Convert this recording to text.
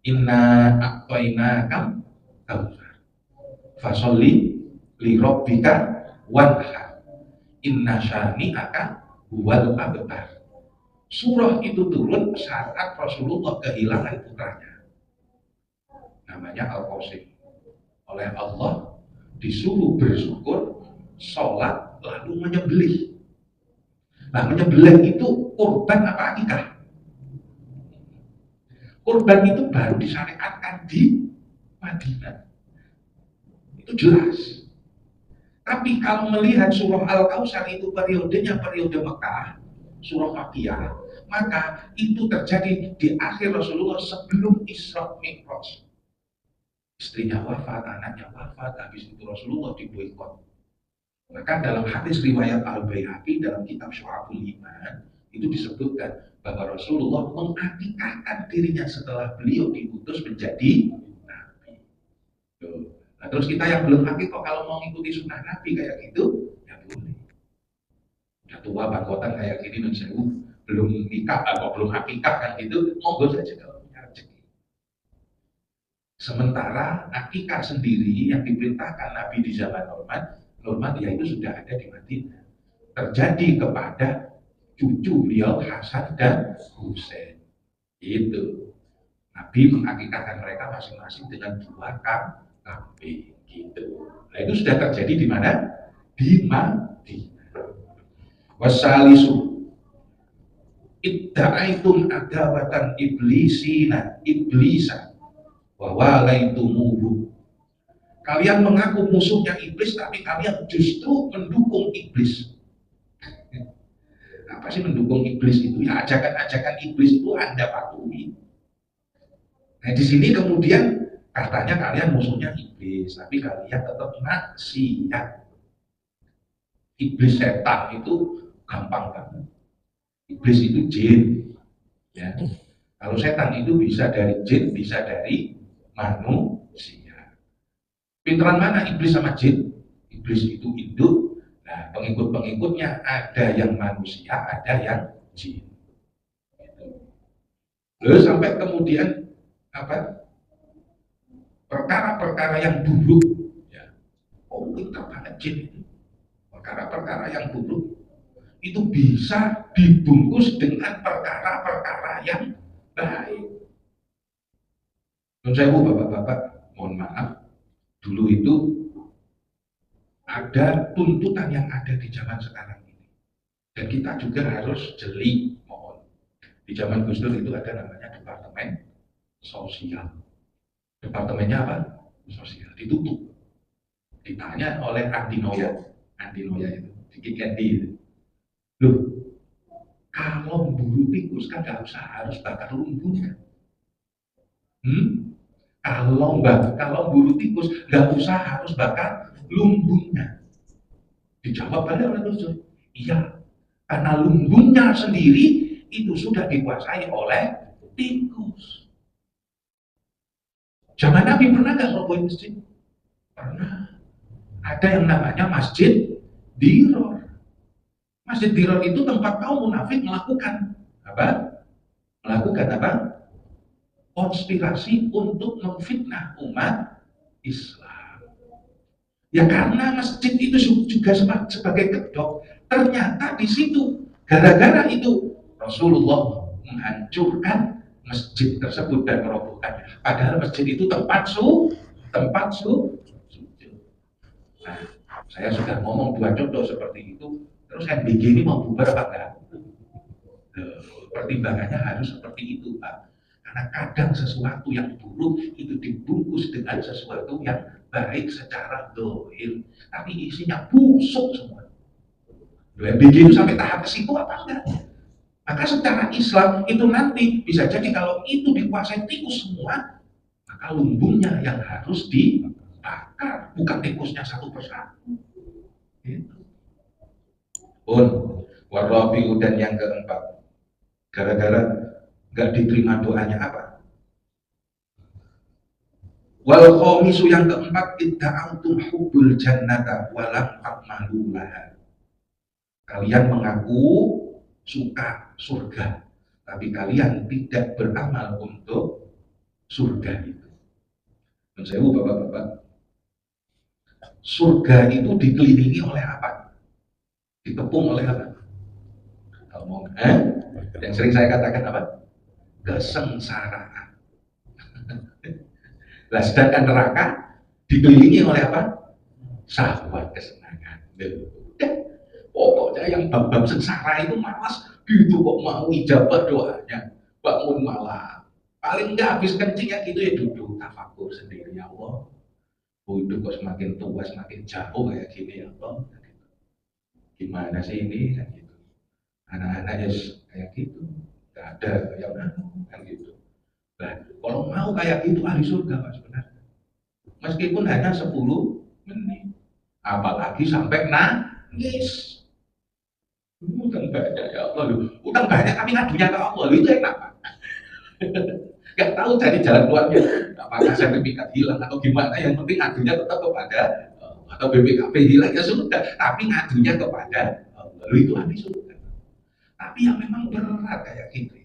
Inna a'tainakal kautsar. Fasholli li rabbika wanhar. Inna syani'aka huwal abtar. Surah itu turun saat Rasulullah kehilangan putranya, namanya Al-Qasim. Oleh Allah disuruh bersyukur, sholat, lalu menyembelih. Nah, menyembelih itu kurban apa akikah? Kurban itu baru disyariatkan di Madinah. Itu jelas. Tapi kalau melihat surah Al-Kautsar itu periodenya periode Mekah, surah Makkiyah, maka itu terjadi di akhir Rasulullah sebelum Isra Mi'raj. Istrinya wafat, anaknya wafat, habis itu Rasulullah diboikot. Maka dalam hadis riwayat Al-Baihaqi dalam kitab Syu'abul Iman itu disebutkan bahwa Rasulullah mengakikahkan dirinya setelah beliau diutus menjadi nabi. Nah, terus kita yang belum akikah kalau mau ngikuti sunnah nabi kayak gitu, ya boleh. Udah tua bangkotan kayak gini non sewu, belum nikah atau belum akikah kan gitu, monggo saja kalau punya rezeki. Sementara akikah sendiri yang diperintahkan Nabi di zaman Norman yaitu sudah ada di Madinah. Terjadi kepada cucu beliau Hasan dan Husain. Itu Nabi mengakikahkan mereka masing-masing dengan 2 kambing gitu. Nah itu sudah terjadi di mana? Di Madinah. Wasalisu idda'aitum adawatan iblisa wa walaitumuhu. Kalian mengaku musuhnya iblis tapi kalian justru mendukung iblis. Apa sih mendukung iblis itu? Ya ajakan-ajakan iblis itu Anda patuhi. Nah di sini kemudian katanya kalian musuhnya iblis, tapi kalian tetap maksiat. Iblis setan itu gampang banget. Iblis itu jin, ya. Kalau setan itu bisa dari jin, bisa dari manusia. Pinteran mana iblis sama jin? Iblis itu induk. Nah, pengikut-pengikutnya ada yang manusia, ada yang jin. Lalu sampai kemudian apa? Perkara-perkara yang buruk, ya. Oh, pintar banget jin itu. Perkara-perkara yang buruk itu bisa dibungkus dengan perkara-perkara yang baik. Nun sewu bapak-bapak, mohon maaf, dulu itu ada tuntutan yang ada di zaman sekarang ini. Dan kita juga harus jeli, mohon. Di zaman Gus Dur itu ada namanya Departemen Sosial. Departemennya apa? Sosial. Ditutup. Ditanya oleh Andi Noya itu, Diki Kendi itu. Loh, kalau buru tikus kan gak usah harus bakar lumbungnya. Kalau buru tikus nggak usah harus bakar lumbungnya. Dijawab oleh Gus Dur, iya, karena lumbungnya sendiri itu sudah dikuasai oleh tikus. Zaman Nabi pernah nggak robohin masjid? Pernah. Ada yang namanya Masjid Diror. Masjid Diror itu tempat kaum munafik melakukan apa? Melakukan apa? Konspirasi untuk memfitnah umat Islam. Ya karena masjid itu juga sebagai kedok. Ternyata di situ gara-gara itu Rasulullah menghancurkan masjid tersebut dan merobohkannya. Padahal masjid itu tempat sujud. Nah, saya sudah ngomong 2 contoh seperti itu. Terus MBG ini mau bubar apa enggak? Pertimbangannya harus seperti itu, Pak. Karena kadang sesuatu yang buruk itu dibungkus dengan sesuatu yang baik secara dohir, tapi isinya busuk semua. MBG itu sampai tahap ke situ apa enggak? Maka secara Islam itu nanti bisa jadi kalau itu dikuasai tikus semua, maka lumbungnya yang harus dibakar, bukan tikusnya satu persatu. Gitu. Warabi'u dan yang keempat, gara-gara nggak diterima doanya apa? Wal khamisu yang keempat, idda'antum hubbul jannata walam ta'malu laha. Kalian mengaku suka surga, tapi kalian tidak beramal untuk surga itu. Dan saya bapak-bapak, surga itu dikelilingi oleh apa? Dikepung oleh apa? Kalau mau, yang sering saya katakan apa? Kesengsaraan. Nah, sedangkan neraka dikelilingi oleh apa? Syahwat, kesenangan. Pokoknya yang bab-bab sengsara itu malas gitu kok mau ijabah doanya, bangun malam paling enggak habis kencing ya gitu ya, duduk tafakur sendiri, ya Allah, hidup kok semakin tua semakin jauh kayak gini ya Allah, gimana sih ini kan gitu, anak-anak ya kayak gitu, nggak ada yang kan gitu. Nah, kalau mau kayak gitu ahli surga Pak sebenarnya, meskipun hanya 10 menit, apalagi sampai nangis. Utang banyak ya Allah, utang banyak tapi ngadunya ke Allah, itu enak Pak. Gak tahu cari jalan keluarnya, apakah sertifikat hilang atau gimana, yang penting ngadunya tetap kepada atau BPKB hilang ya sudah, tapi ngadunya kepada Allah, itu ahli surga. Tapi yang memang berat kayak gitu